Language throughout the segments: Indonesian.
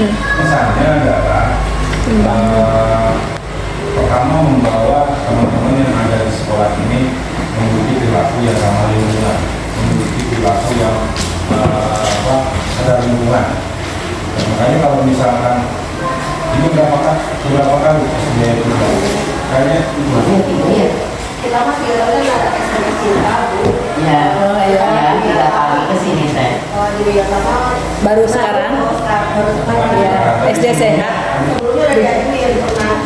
Misalnya adalah pertama membawa teman-teman yang ada di sekolah ini memiliki perilaku yang ramah lingkungan, memiliki perilaku yang sadar lingkungan. Dan makanya kalau misalkan ini berapa kali dia itu kayaknya kita masih ada SMS cinta Bu. Ya, 3 kali kesini saya. Baru sekarang? Ya, SD sehat. Sebelumnya ada itu yang pernah.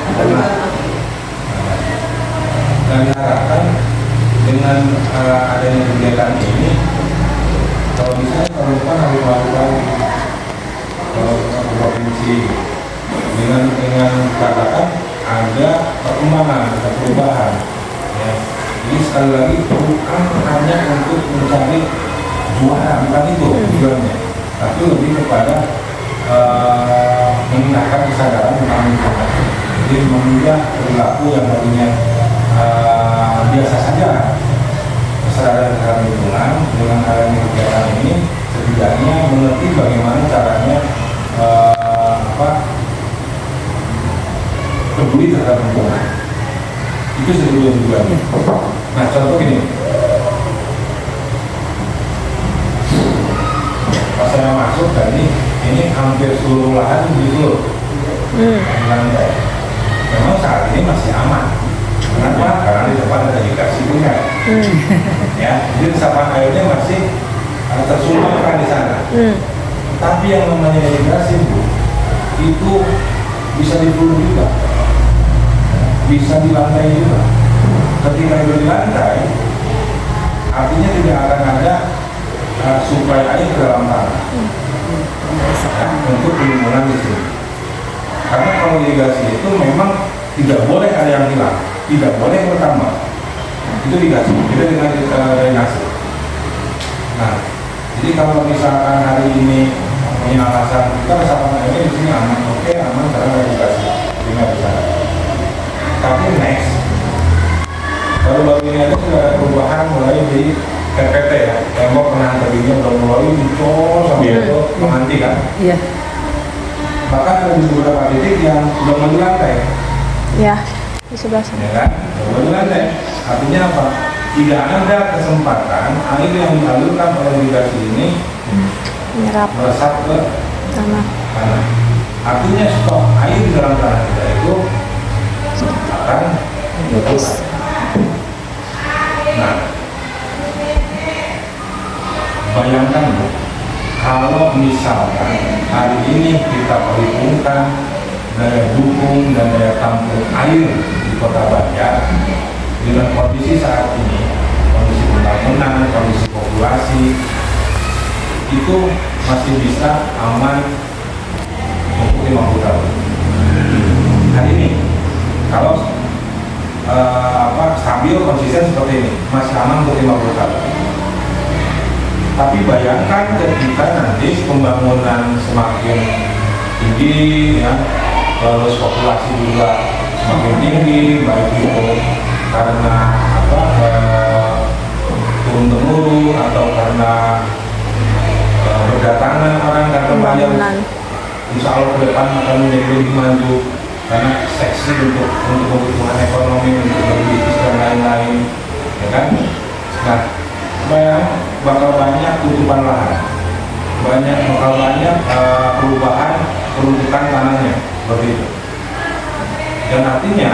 Dan diharapkan dengan adanya kegiatan ini, kalau misalnya tahun depan harus melakukan provinsi dengan katakan ada perkembangan, ada perubahan. Ya. Jadi sekali lagi bukan hanya untuk mencari juara, bukan itu tujuannya, tapi lebih kepada meningkatkan kesadaran tentang lingkungan. Jadi mengubah perilaku yang tadinya biasa saja, kesadaran terhadap lingkungan dengan adanya kegiatan ini setidaknya mengerti bagaimana caranya peduli terhadap lingkungan. Itu sebetulnya juga. Nah, contoh gini, pas saya masuk tadi, ini hampir seluruh lahan gitu, lantai. Memang saat ini masih aman. Kenapa? Karena di depan ada irigasi sungai. Ya, jadi resapan airnya masih tersumbangkan di sana. Tapi yang namanya irigasi itu bisa di hulu juga, bisa di lantai juga. Ketika itu di lantai, artinya tidak akan ada suplai air ke dalam tanah untuk lingkungan di sini. Karena kalau irigasi itu memang tidak boleh ada yang hilang, tidak boleh bertambah. Itu irigasi, beda dengan drainase. Nah, jadi kalau misalkan hari ini punya alasan kita resapan airnya di sini aman, oke aman karena irigasi, tidak bisa. Tapi next, baru-baru ini aja sudah ada perubahan mulai di RPT ya, tembok penahan tebingnya udah mulai dicor sampai itu menghenti kan? Iya. Bahkan ada di beberapa titik yang sudah mau lantai. Ya, di sebelah sana. Ya kan? Sudah lantai. Artinya apa? Tidak ada kesempatan air yang dialirkan oleh irigasi ini Menyerap meresap ke tanah. tanah. Artinya stok air di dalam tanah kita itu akan Lukis. Nah, bayangkan Bu, kalau misalkan hari ini kita perhitungkan daya dukung dan daya tampung air di Kota Banjar dengan kondisi saat ini, kondisi pembangunan, kondisi populasi, itu masih bisa aman untuk 50 tahun. Hari ini, kalau stabil konsisten seperti ini masih aman untuk 50 tahun. Tapi bayangkan ketika nanti pembangunan semakin tinggi ya, terus populasi juga semakin tinggi, baik itu karena turun temurun atau karena berdatangan orang dan kembali, insya Allah ke depan akan menjadi lebih maju karena seksi untuk kebutuhan ekonomi, untuk berbisnis dan lain-lain, ya kan? Nah, bakal banyak tutupan lahan, bakal banyak perubahan peruntukan tanahnya, seperti itu. Dan artinya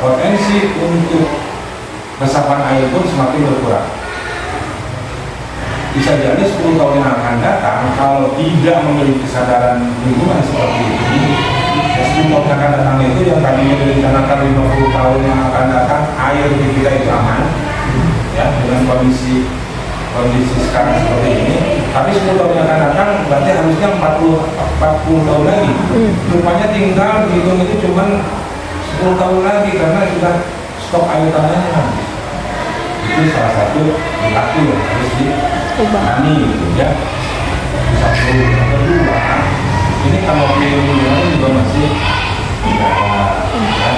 potensi untuk resapan air pun semakin berkurang. Bisa jadi 10 tahun yang akan datang kalau tidak memiliki kesadaran lingkungan seperti ini, 10 tahun yang akan datang itu yang tadinya direncanakan 50 tahun yang akan datang air di kita itu aman ya, dengan kondisi sekarang seperti ini. Tapi 10 tahun yang akan datang berarti harusnya 40 tahun lagi. Rupanya tinggal dihitung itu cuma 10 tahun lagi karena sudah stok air tanahnya habis. Itu salah satu perilaku yang harus ditangani gitu ya. Satu, yang kedua, ini kalau lingkungan juga masih ya.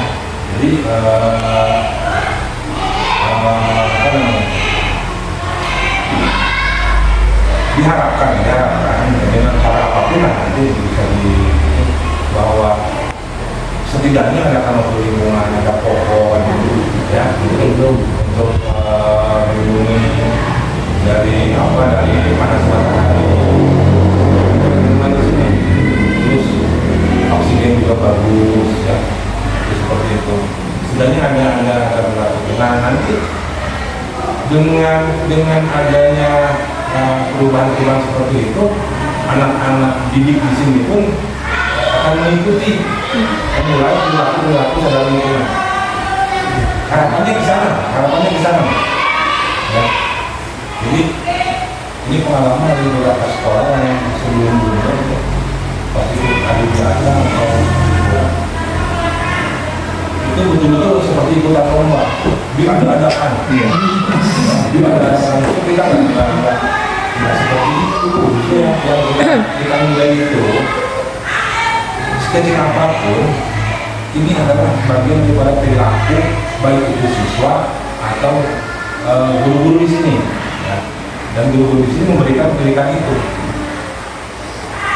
Jadi diharapkan dengan cara apapun nanti bisa setidaknya ada kanopy lingkungan, ada pohon, ya, untuk melindungi dari panas matahari. Lingkungan di sini, terus oksigen juga bagus, ya, terus seperti itu. Setidaknya ada berlaku. Nah nanti dengan adanya perubahan-perubahan seperti itu, anak-anak didik di sini pun akan mengikuti mulai perilaku sadar lingkungan. Harapannya ke sana. Ya. Jadi ini pengalaman dari beberapa sekolah yang sebelumnya pasti ada biasa atau itu betul-betul seperti ikutan lomba, diadakan. Diadakan itu kita nggak seperti itu. Yang kita nilai itu sekecil apapun, ini adalah bagian daripada perilaku baik itu siswa atau guru-guru di sini, ya. Dan guru-guru di sini memberikan pendidikan itu.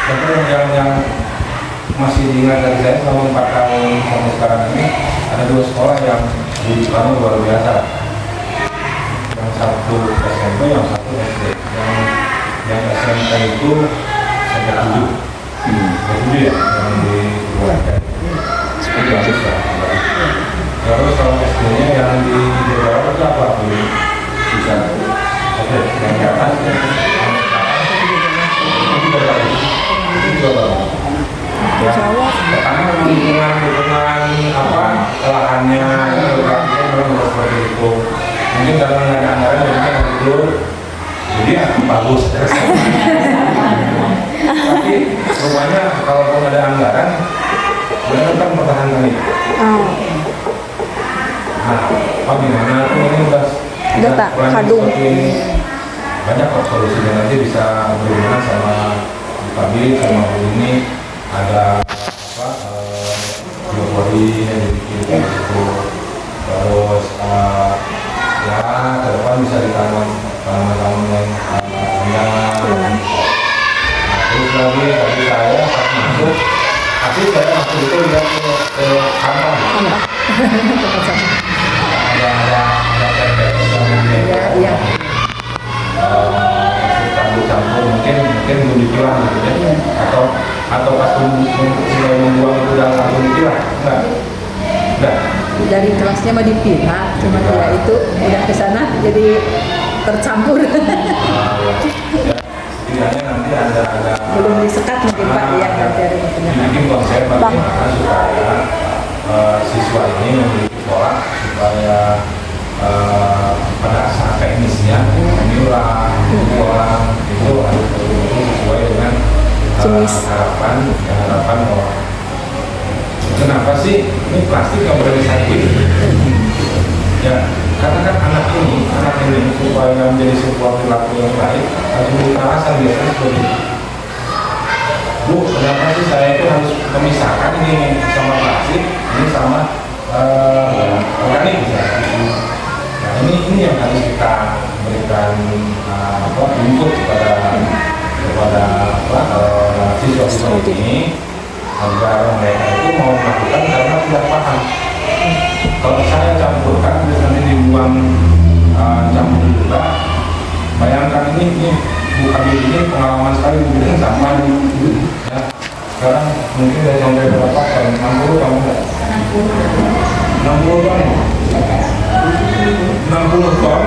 Contoh yang masih diingat dari saya selama 4 tahun sampai sekarang ini, ada 2 sekolah yang rujukannya luar biasa. Yang satu SMP, yang satu SD. Yang SMP itu SMP 7. Itu ya yang dikeluarkan. Itu bagus lah. Terus kalau SD-nya yang di bawah itu apa? Bisa. Oke, yang di atas ya. Itu juga bagus. Ya, pertama lingkungan lahannya memang seperti itu. Mungkin karena nggak ada anggaran jadinya betul, jadi bagus. Tapi rumahnya kalau ada anggaran, benar kan pertahankan itu. Nah, bagaimana tuh ini udah tak kadung. Banyak kok solusinya, nanti bisa berhubungan sama Pabrik sama ini ada biopori yang dibikin itu, terus ya ke depan bisa ditanam tanaman-tanaman yang banyak. Terus lagi tadi saya pas masuk, saya masuk itu lihat ke kantong. Ada tepek Iya. campur mungkin belum dipilah gitu ya, atau pas mulai membuang itu udah langsung dipilah, enggak. Dari kelasnya mah dipilah, cuma dia itu udah ke sana jadi tercampur. Ya, setidaknya nanti ada Belum disekat mungkin Pak yang nanti ada pertengahan. bikin konsep bagaimana supaya siswa ini memiliki sekolah supaya pada saat teknisnya memilah orang itu harus sesuai dengan harapan orang. Kenapa sih ini plastik yang berecycling? Ya, karena kan anak ini supaya menjadi sebuah perilaku yang baik harus memiliki alasan biasanya seperti itu. Bu, kenapa sih saya itu harus memisahkan ini sama plastik, ini sama organik misalnya. Nah, ini yang harus kita berikan input kepada siswa-siswa ini agar mereka itu mau melakukan karena tidak paham. Kalau saya campurkan terus nanti dibuang campur juga, bayangkan ini bukan ini pengalaman sekali bikin sama ya. Sekarang mungkin dari sampai berapa tahun? 60 tahun enggak? 60 tahun. 60 ton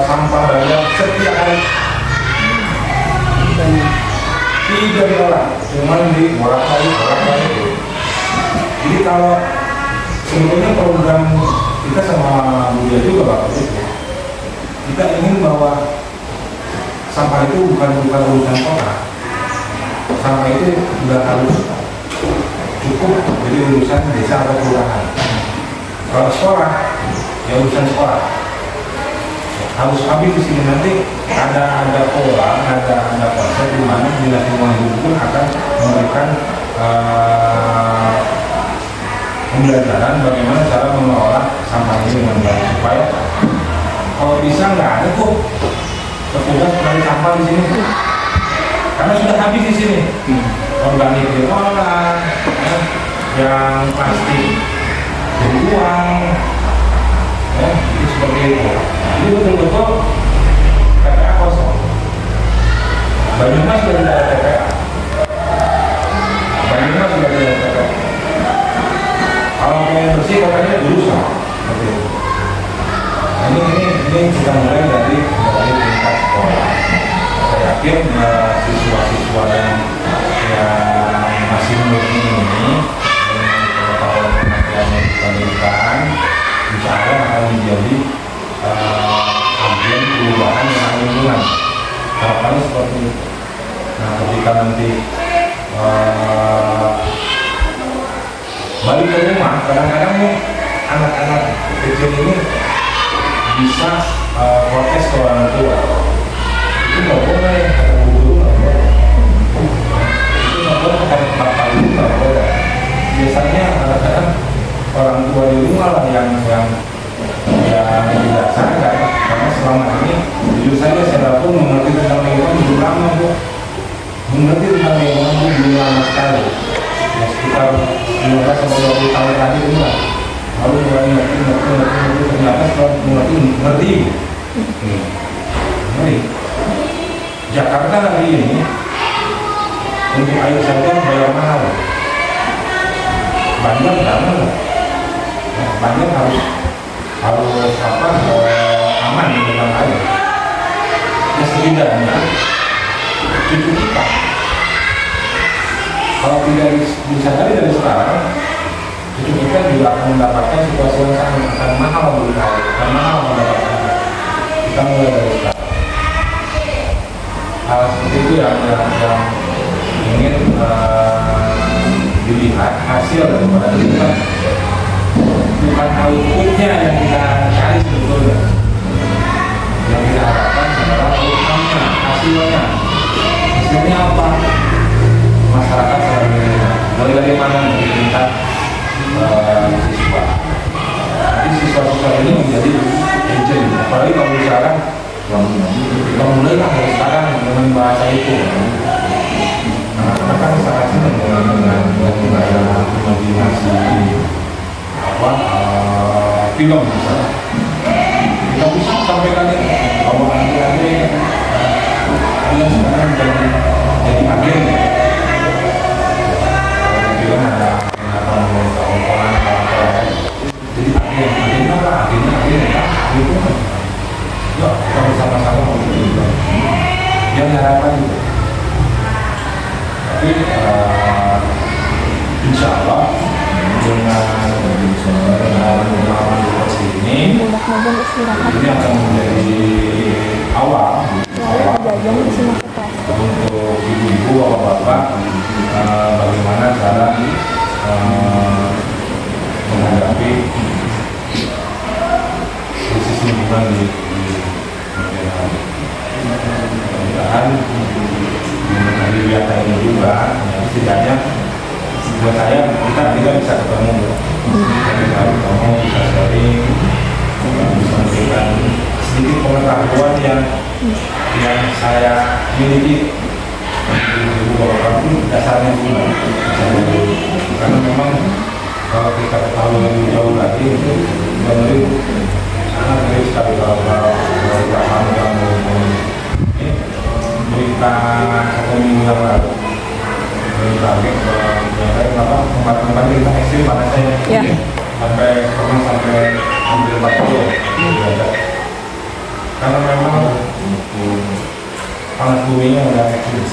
sampah raya setiap hari. Tidak diolah, cuma bolak-balik. Jadi kalau sebetulnya program kita sama Budia juga Bapak itu, kita ingin bahwa sampah itu bukan urusan kota. Sampah itu sudah harus cukup jadi urusan desa atau kelurahan. Kalau sekolah, ya urusan sekolah. Harus habis di sini nanti ada pola, ada konsep di mana dinas lingkungan hidup pun akan memberikan pembelajaran bagaimana cara mengelola sampah ini dengan baik supaya kalau bisa nggak ada tuh petugas dari sampah di sini karena sudah habis di sini organik diolah ya yang plastik beruang, ya, itu seperti itu. Ini betul-betul TPA kosong. Banyumas sudah tidak ada TPA. Banyumas sudah tidak ada TPA. Kalau pengen bersih katanya berusaha. Seperti itu. Nah, ini kita mulai dari tingkat sekolah. Saya yakin siswa-siswa yang masih muda ini pengetahuan pengetahuan pendidikan insya Allah akan menjadi agen perubahan yang lingkungan. Harapannya seperti itu. Nah, ketika nanti balik ke rumah, kadang-kadang nih anak-anak kecil ini bisa protes ke orang tua. Itu nggak boleh, kata guru nggak boleh. Itu nggak boleh, kata bapak itu nggak boleh. Biasanya kadang-kadang orang tua di rumah lah yang tidak sadar, karena selama ini jujur saja saya pun mengerti tentang lingkungan belum lama bu, mengerti tentang lingkungan itu belum lama sekali, ya sekitar 15-20 tahun tadi itu lah, lalu mulai ngerti ternyata setelah ngerti. Jakarta hari ini untuk air saja bayar mahal, banyak banget, banyak harus aman dengan air. Ya setidaknya cucu kita kalau tidak disadari dari sekarang, cucu kita juga akan mendapatkan situasi yang sangat mahal untuk air, akan mahal mendapatkan. Kita mulai dari sekarang. Hal seperti itu yang ingin dilihat hasil daripada kita. Bukan outputnya yang kita cari sebetulnya. Yang kita harapkan adalah outcome-nya, hasilnya. Hasilnya apa? Masyarakat secara menerima. Mulai dari mana dari tingkat siswa. Jadi siswa-siswa ini menjadi agent. Apalagi kalau misalkan kita mulailah dari sekarang dengan bahasa itu. Karena kan sangat senang dengan imajinasi film misalnya. Kita bisa sampaikan bahwa adik-adik kalian sekarang jadi agen. Kalau di film ada ongkolan jadi agen apa? Agennya lingkungan. Yuk kita bersama-sama untuk itu. Yang harapan itu. Tapi insya Allah dengan pengalaman seperti ini akan menjadi awal untuk ibu-ibu, bapak-bapak bagaimana cara menghadapi krisis lingkungan di kemudian hari. Mudah-mudahan dari data ini juga, setidaknya buat saya kita tidak bisa ketemu, bisa sharing, bisa memberikan sedikit pengetahuan yang saya miliki. Ibu bapak pun dasarnya dulu, karena memang kalau kita ketahui lebih jauh lagi itu benar sangat baik sekali kalau kamu berita 1 minggu yang lalu. Terakhir tempat-tempat kita ekstrim panasnya sampai hampir 40 derajat. Karena memang panas buminya udah ekstrim.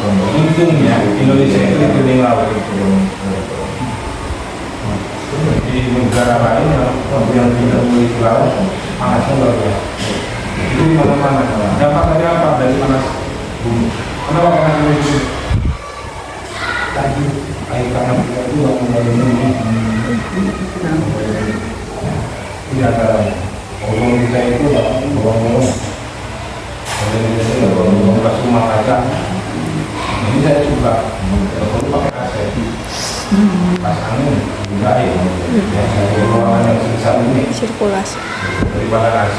Untungnya Indonesia itu dikelilingi laut. Di negara lain yang tidak memiliki laut panasnya luar biasa. Itu di mana-mana. Dampaknya apa dari panas bumi? Kenapa panas bumi itu? Tadi air tanah kita itu mulai menurun. Tidak ada ozon kita itu bawang-bawang. Kemudian kita itu bawang-bawang ke rumah kaca. Ini saya suka perlu pakai AC. Pas angin juga air. Yang saya ruangan yang sebesar ini. Sirkulasi. Daripada AC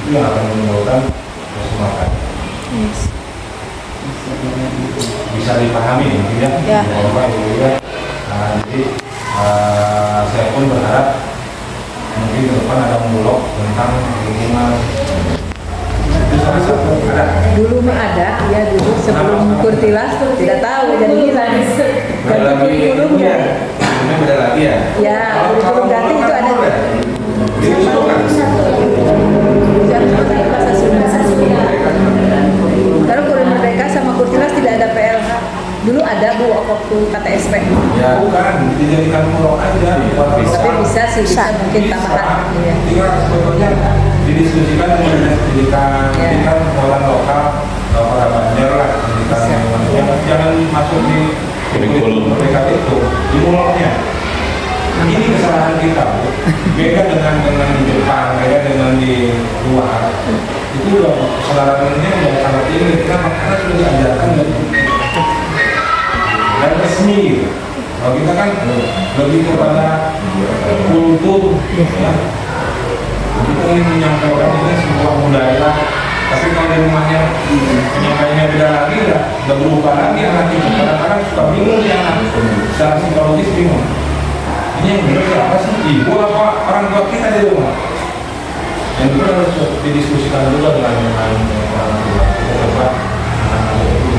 itu yang akan menimbulkan rumah kaca. Yes. Bisa dipahami mungkin ya, Bapak Ibu ya. Jadi saya pun berharap mungkin ke depan ada bulog tentang lingkungan. Itu salah satu ada. Dulu mah ada, ya dulu sebelum Kurtilas tidak tahu jadi hilang. Beda lagi Kurikulum ya. ya. Ini beda lagi ya. Ya, kurikulum ganti itu ada. Diusulkan. Jangan bahasa Sunda. Kalau Kurikulum Merdeka sama Kurtilas tidak ada PLH. Dulu ada Bu waktu KTSP. Ya bukan, dijadikan pulau aja. Tapi bisa sih, bisa mungkin tambahan. Iya. Tinggal sebetulnya didiskusikan dengan dinas pendidikan, Ya. ini kan orang lokal Banjar lah, pendidikan jangan masuk di kurikulum mereka itu, di mulutnya. Ini kesalahan kita, Bu. Beda dengan di Jepang, beda dengan di luar. Itu udah kesalahannya udah sangat tinggi, karena sudah diajarkan dan resmi gitu. Kalau kita kan lebih kepada kultur, ya. Kita ingin menyampaikan ini sebuah budaya, tapi kalau di rumahnya penyampaiannya beda lagi, udah berubah lagi anak itu. Kadang-kadang suka bingung ya anak, secara psikologis bingung. Ini yang benar siapa sih? Ibu apa orang tua kita di rumah? Yang itu harus didiskusikan juga dengan orang tua. Kita coba anak-anak itu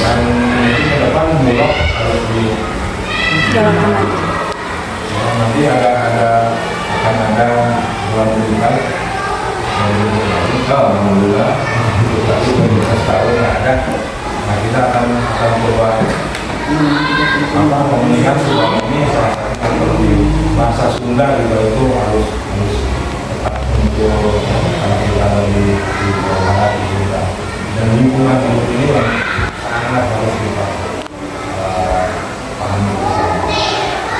dan ini ke depan bulog harus di Jalankan lagi. nanti akan ada bulan pendidikan alhamdulillah tapi universitas tahun ada. Nah kita akan coba pemilihan sebuah ini salah satunya kalau di bahasa Sunda juga itu harus tetap untuk karena kita di bawah di Sunda dan lingkungan hidup ini yang sangat harus kita pahami bersama.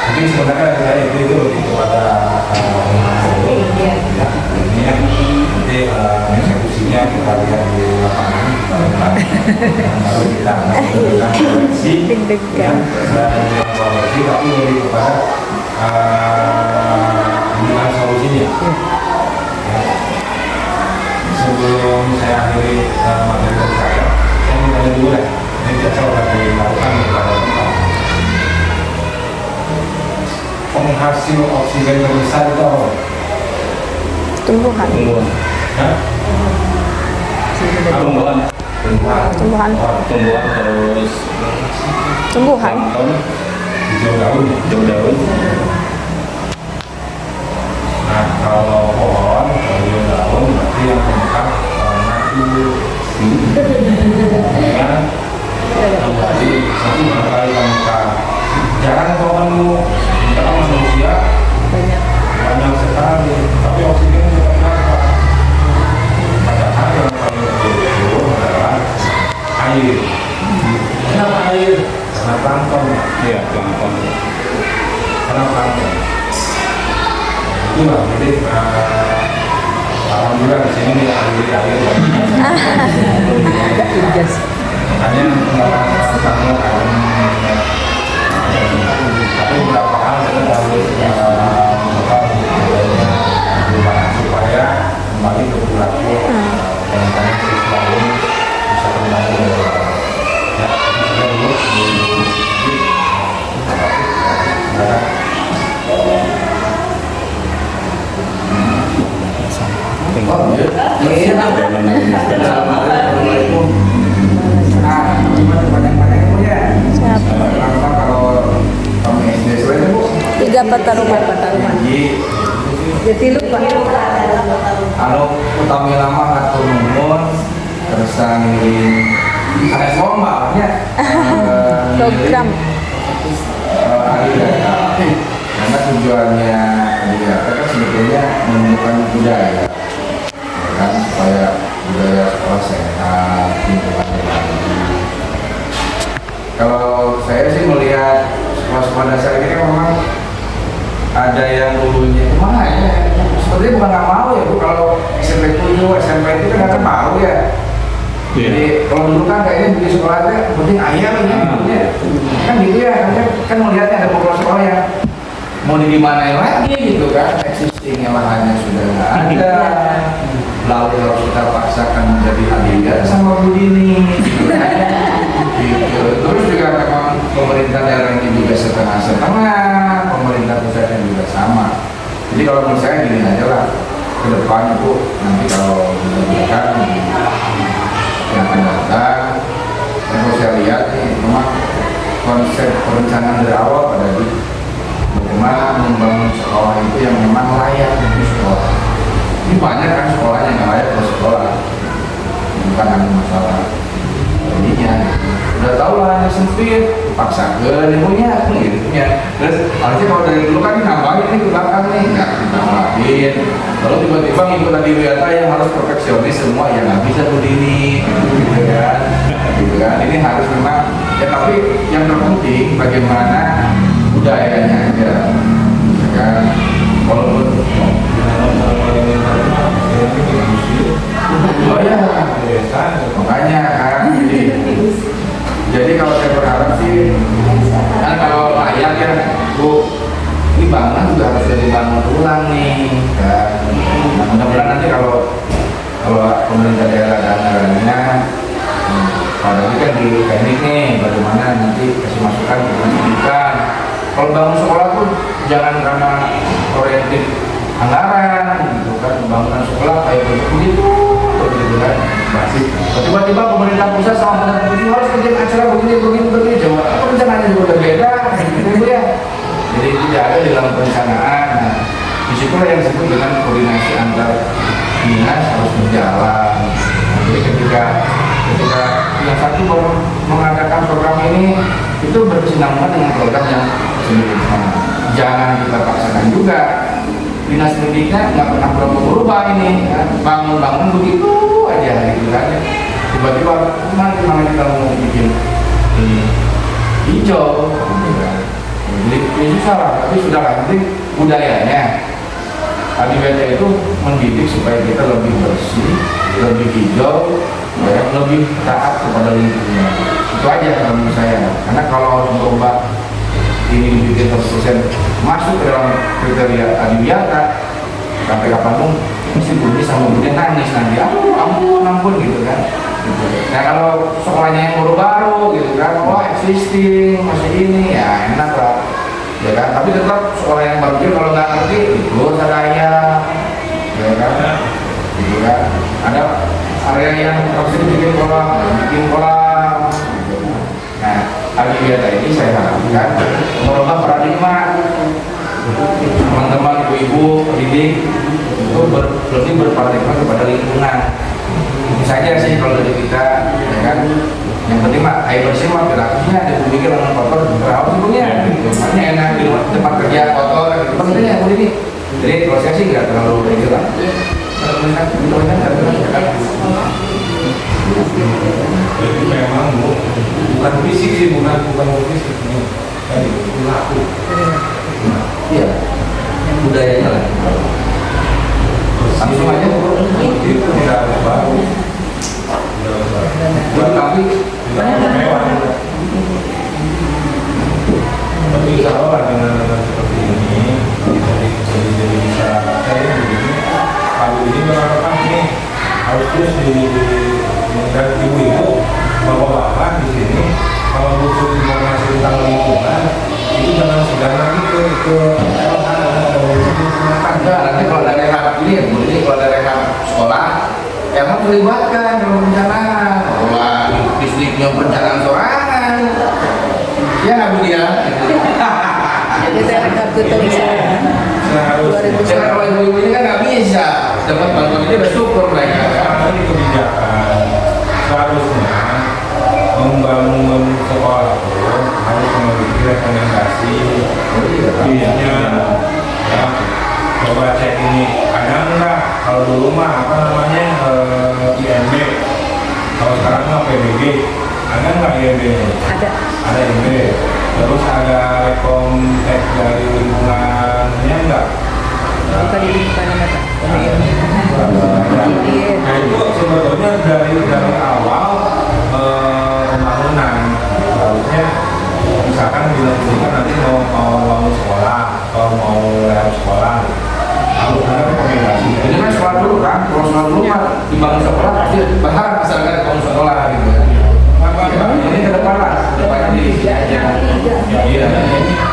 Mungkin sebenarnya saya itu lebih kepada ini ya nanti eksekusinya kita lihat di lapangan baru kita koreksi Deg-degan. dan koreksi tapi lebih kepada ambilan solusinya. Sebelum saya akhiri materi dari saya ingin tanya dulu deh, ini biasa sudah dilakukan beberapa tempat. Penghasil oksigen terbesar itu apa? Tumbuhan. Hah? Tumbuhan Tumbuhan. terus Tumbuhan. plankton, Hijau daun. hijau daun, Nah kalau pohon, kalau hijau daun berarti yang lengkap mati. Kan? Jadi satu kali lengkap. Jarang pohon lu, karena manusia banyak sekali. Tapi oksigen juga lengkap. Padahal yang paling itu adalah air. Kenapa air? Karena plankton. ya plankton. Karena plankton. Itulah jadi alhamdulillah di sini nih air Agak tugas. makanya kamu tapi beberapa hal kita harus supaya kembali ke perilaku dan siswa ini bisa kembali ya kita dulu Siapa? Tiga pertarungan. Jadi lupa. Anu utami lama atur nuhun terus ngirim ada formalnya Program. karena tujuannya dia kan sebetulnya menemukan budaya ya kan supaya budaya sekolah sehat lingkungannya baik. Kalau saya sih melihat sekolah-sekolah dasar ini kan memang ada yang dulunya kemana ya sepertinya bukan nggak mau ya Bu kalau SMP 7, SMP itu kan nggak mau ya. Jadi kalau dulu kan kayaknya di sekolah itu penting ayam ini kan gitu ya kan melihatnya ada beberapa sekolah yang mau di mana lagi gitu kan existingnya lahannya sudah nggak ada lalu harus kita paksakan menjadi aliga sama Bu Dini gitu. Terus juga memang pemerintah daerahnya juga setengah-setengah, pemerintah pusatnya juga sama. Jadi kalau menurut saya gini aja lah, ke depan itu nanti kalau dilakukan yang akan datang, dan kalau saya lihat nih, memang konsep perencanaan dari awal pada di bagaimana membangun sekolah itu yang memang layak untuk sekolah. Ini banyak kan sekolah yang nggak layak untuk sekolah, bukan hanya masalah ininya. Udah tau lah yang sempit, paksa ke punya, gitu punya. Terus harusnya kalau dari dulu kan nambahin ini ke belakang nih, nggak ditambahin. Lalu tiba-tiba ngikut tadi wisata yang harus perfeksionis semua, ya nggak bisa berdiri, gitu kan. Gitu kan. Ini harus memang, ya tapi yang terpenting bagaimana budayanya aja, ya kan. Walaupun oh ya, makanya kan. Jadi kalau saya berharap sih, kan kalau layak ya, Bu, ini bangunan juga harus dibangun ulang nih. Kan. Nah, mudah-mudahan nanti kalau pemerintah daerah dan anggarannya, apalagi kan di teknik nih, bagaimana nanti kasih masukan ke pendidikan. Kalau bangun sekolah tuh jangan karena orientif anggaran, gitu kan, bangunan sekolah kayak begitu, gitu kan. Masih. Tiba-tiba pemerintah pusat sama pemerintah pusat harus kerjain acara begini, coba perencanaannya juga berbeda, gitu ya. Jadi tidak ada di dalam perencanaan. Nah, disitulah yang disebut dengan koordinasi antar dinas harus berjalan. Jadi ketika yang satu mengadakan program ini itu berkesinambungan dengan program yang sebelumnya. Jangan kita paksakan juga. Dinas pendidiknya nggak pernah berubah ini, kan? Bangun begitu aja gitu kan. Tiba-tiba mana kita mau bikin hijau, jadi susah lah. Tapi sudah nanti budayanya Adiwiyata itu mendidik supaya kita lebih bersih, lebih hijau, ya, lebih taat kepada lingkungan. Itu aja kalau menurut saya. Karena kalau merubah ini dibikin 100% masuk ke dalam kriteria Adiwiyata, sampai kapanpun mesti bunyi sama bunyi nangis nanti, ampun gitu kan. Gitu. Nah kalau sekolahnya yang baru-baru gitu kan, existing masih ini ya enak lah, ya kan. Tapi tetap sekolah yang baru kalau nggak ngerti libur saya, ya kan. Gitu kan. Ada area yang harus bikin kolam. Gitu. Nah, Adiwiyata ini saya harapkan merubah paradigma teman-teman ibu-ibu pendidik itu lebih berparadigma kepada lingkungan. Itu saja sih kalau dari kita, ya kan. Yang penting mah air bersih mah gratisnya, ada pikir orang kotor terawat ibunya, makanya enak di tempat kerja kotor, itu pentingnya Bu ini. Jadi kalau saya sih nggak terlalu regular. Jadi memang bukan fisik sih, bukan fisik ini, tadi perilaku. Iya, budayanya lah. Langsung aja itu tidak harus baru. Tapi mewah. Tapi insya Allah dengan seperti ini jadi bisa saya begini. Kalau ini memang nih harus terus dan ibu-ibu bapak-bapak di sini kalau butuh informasi tentang lingkungan itu jangan segan lagi ke enggak, nanti kalau dari hak ini ya, ini kalau dari hak sekolah yang harus melibatkan dalam perencanaan. Wah, bisnisnya perencanaan sorangan. Ya nggak Bu dia? Jadi saya rekap tutup seharusnya Kalau ibu-ibu ini kan nggak bisa dapat bantuan ini, bersyukur mereka. ini kebijakan seharusnya membangun sekolah pun harus memiliki rekomendasi bisnya ya. Coba cek ini ada enggak, kalau dulu mah apa namanya IMB, kalau sekarang mah PBG, ada enggak IMB? Ada IMB. Terus ada rekom dari lingkungannya enggak? Bukan di lingkungan apa? Nah itu sebetulnya dari awal pembangunan harusnya misalkan bila nanti mau bangun sekolah atau mau lewat sekolah harus ada rekomendasi. Jadi kan sekolah dulu kan, kalau sekolah dulu mah dibangun sekolah pasti berharap misalkan bangun sekolah gitu kan. Ini ke depan lah, diisi aja. Iya,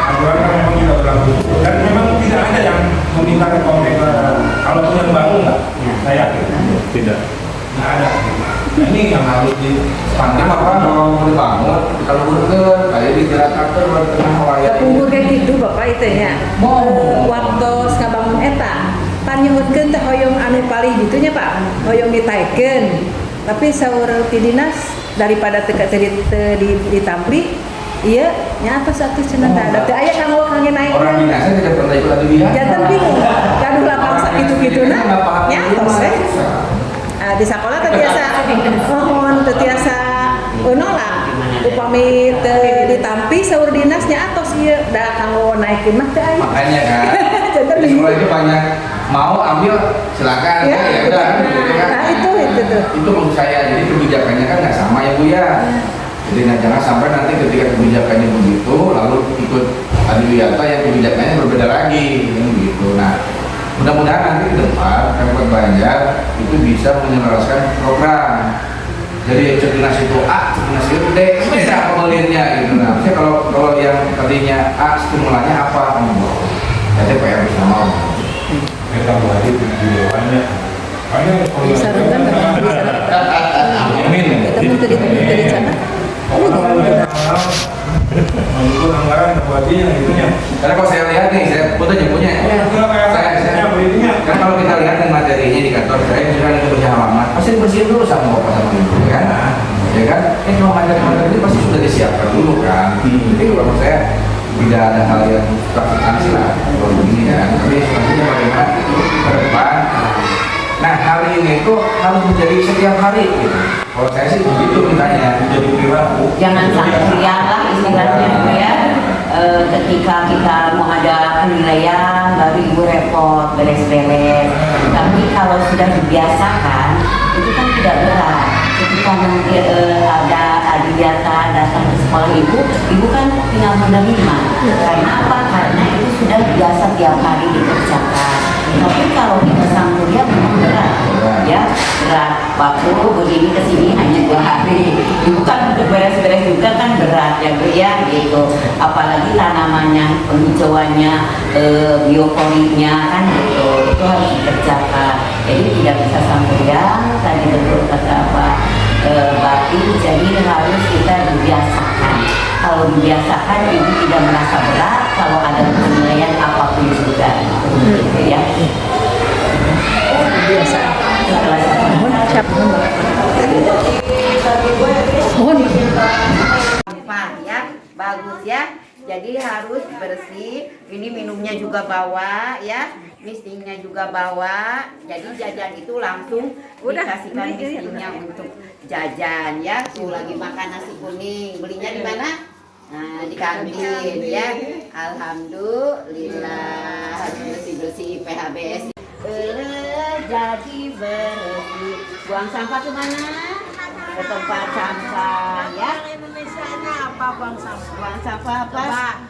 aturan kan memang tidak berlaku dan memang tidak ada yang meminta rekomendasi kalau yang baru nggak, saya yakin Tidak. nggak ada. Nah, ini yang harus di Nanti apa kalau mau dibangun, kalau burger kayak di jalan kantor buat tengah wayang. Tepunggur kayak gitu bapak itu ya. Waktu ngabangun eta, pan nyebutkeun teh hoyong anu palih gitunya Pak, hoyong ditaikeun. Tapi saur ti dinas daripada teu ditampli, iya nya atas satu cenah teh ada teu aya kanggo kangge naik. Orang dinasnya tidak pernah ikut adu dia. Jantan bingung, gaduh lapang sakitu-kituna, nyatos di sekolah teh biasa mohon teu tiasa nolak. Upami teu ditampi saur dinasnya atos ieu da kanggo naikeun mah teu aya. Makanya kan, Jantan di bingung. sekolah itu banyak mau ambil silakan Ya, ya udah gitu kan. nah, itu tuh. Itu maksud saya, jadi kebijakannya kan nggak sama ya Bu ya. Jadi jangan sampai nanti ketika kebijakannya begitu lalu ikut adiwiyata yang kebijakannya berbeda lagi kan begitu. Nah, mudah-mudahan nanti ke depan Pemkot Banjar itu bisa menyelaraskan program. Jadi cek dinas itu A, cek dinas itu D, beda pembeliannya gitu. Nah, maksudnya kalau yang tadinya A stimulannya apa kan? Jadi PR bersama. kita wajib di bawahnya. Disarankan nggak? Disarankan. Amin. Kita mau tadi sana. Mengikut anggaran terbuatnya gitunya. Karena kalau saya lihat nih, saya foto punya. Kan kalau kita lihat nih materinya di kantor saya, misalkan itu bersih halaman, pasti bersihin dulu sama bapak sama ibu kan? Ya kan? Ini kalau materi-materi ini pasti sudah disiapkan dulu kan? Jadi kalau menurut saya tidak ada hal yang substansi lah kalau begini kan. Tapi selanjutnya bagaimana itu ke depan. Nah hari ini itu harus menjadi setiap hari gitu. Kalau saya sih begitu mintanya menjadi perilaku. Jangan santrian lah istilahnya Bu ya. Ketika kita mau ada penilaian baru ibu repot beres-beres. Tapi kalau sudah dibiasakan itu kan tidak berat. Ketika nanti ada adiwiyata datang ke sekolah ibu kan tinggal menerima. Karena apa? Karena itu sudah biasa tiap hari dikerjakan. Tapi kalau kita sang kuliah memang berat, ya berat. Waktu begini kesini hanya 2 hari. Ibu kan untuk beres-beres juga kan berat ya Bu ya gitu. Apalagi tanamannya, penghijauannya, bioporinya kan gitu. Itu harus dikerjakan. Jadi tidak bisa sang kuliah. Tadi betul kata Pak Bati. Jadi harus kita dibiasakan. Kalau dibiasakan ibu tidak merasa berat. Kalau ada penilaian apapun juga, gitu ya. Biasa. Mohon siap. Mohon. Sampah ya, bagus ya. Jadi harus bersih. Ini minumnya juga bawa ya, mistingnya juga bawa. Jadi jajan itu langsung dikasihkan mistingnya untuk jajan ya. Tuh lagi makan nasi kuning. Belinya di mana? Nah, di kantin ya. Alhamdulillah harus bersih-bersih PHBS. Jadi bersih. Buang sampah ke mana? Ke tempat sampah ya. Indonesia ini apa buang sampah? Buang sampah apa?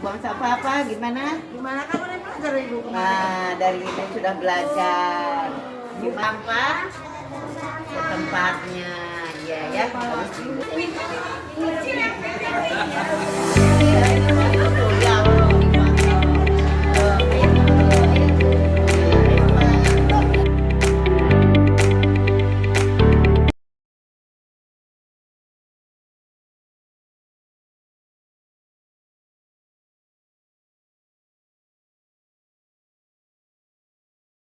Buang sampah apa? Gimana? Gimana kan boleh belajar ibu kemarin? Nah, dari ibu sudah belajar. Buang sampah ke tempatnya. Ya ya. Harus